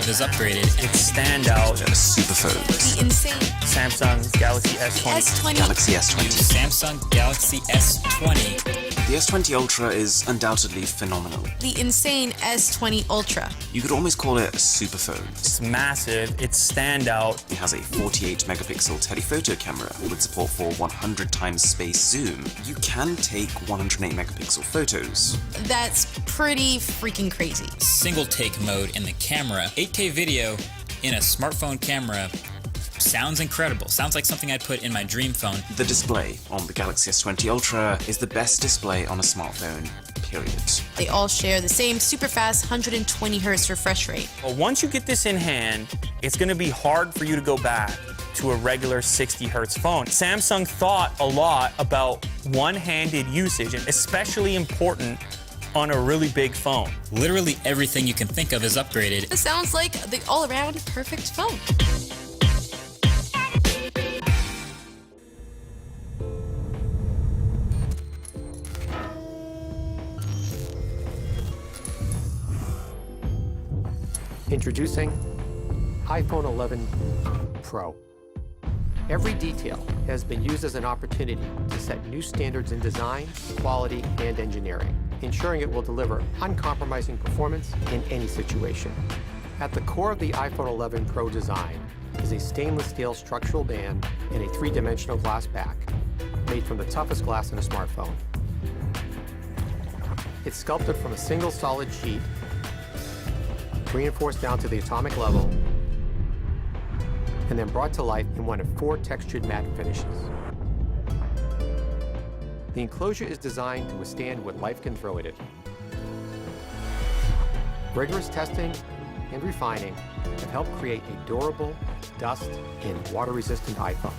of is upgraded. Its standout. Superphones. The insane Samsung's Galaxy S20. S20. Galaxy S20. Samsung Galaxy S20. The S20 Ultra is undoubtedly phenomenal. The insane S20 Ultra. You could almost call it a superphone. It's massive. Its standout. It has a 48 megapixel telephoto camera with support for 100 times space zoom. You can take 108 megapixel photos. That's pretty freaking crazy. Single take mode in the camera. 8K video in a smartphone camera. Sounds incredible. Sounds like something I'd put in my dream phone. The display on the Galaxy S20 Ultra is the best display on a smartphone, period. They all share the same super fast 120 Hz refresh rate. Well, once you get this in hand, it's going to be hard for you to go back to a regular 60 Hz phone. Samsung thought a lot about one-handed usage, and especially important on a really big phone. Literally everything you can think of is upgraded. This sounds like the all-around perfect phone. Introducing iPhone 11 Pro. Every detail has been used as an opportunity to set new standards in design, quality, and engineering, ensuring it will deliver uncompromising performance in any situation. At the core of the iPhone 11 Pro design is a stainless steel structural band and a three-dimensional glass back, made from the toughest glass in a smartphone. It's sculpted from a single solid sheet, reinforced down to the atomic level, and then brought to life in one of 4 textured matte finishes. The enclosure is designed to withstand what life can throw at it. Rigorous testing and refining have helped create a durable, dust, and water-resistant iPhone.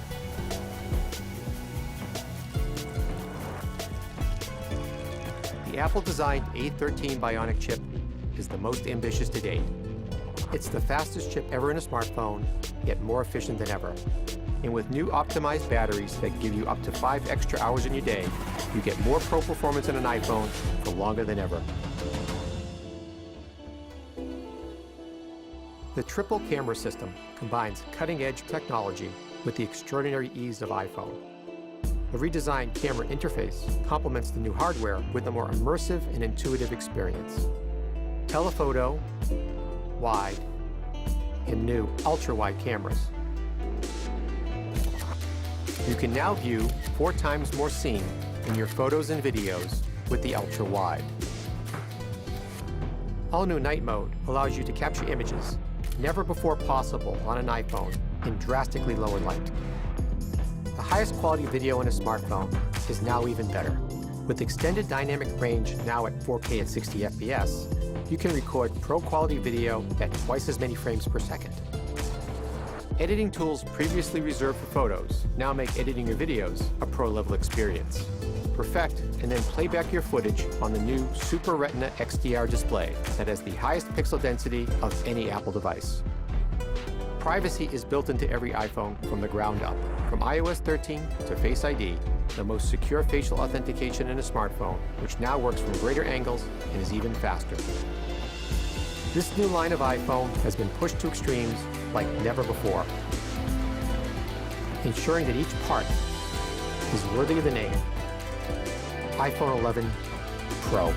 The Apple-designed A13 Bionic chip is the most ambitious to date. It's the fastest chip ever in a smartphone, yet more efficient than ever. And with new optimized batteries that give you up to 5 extra hours in your day, you get more pro performance in an iPhone for longer than ever. The triple camera system combines cutting-edge technology with the extraordinary ease of iPhone. The redesigned camera interface complements the new hardware with a more immersive and intuitive experience. Telephoto, wide, and new ultra-wide cameras. You can now view 4 times more scene in your photos and videos with the ultra-wide. All-new night mode allows you to capture images never before possible on an iPhone in drastically lower light. The highest quality video in a smartphone is now even better. With extended dynamic range now at 4K at 60 FPS, you can record pro-quality video at twice as many frames per second. Editing tools previously reserved for photos now make editing your videos a pro-level experience. Perfect and then play back your footage on the new Super Retina XDR display that has the highest pixel density of any Apple device. Privacy is built into every iPhone from the ground up. From iOS 13 to Face ID, the most secure facial authentication in a smartphone, which now works from greater angles and is even faster. This new line of iPhone has been pushed to extremes like never before, ensuring that each part is worthy of the name iPhone 11 Pro.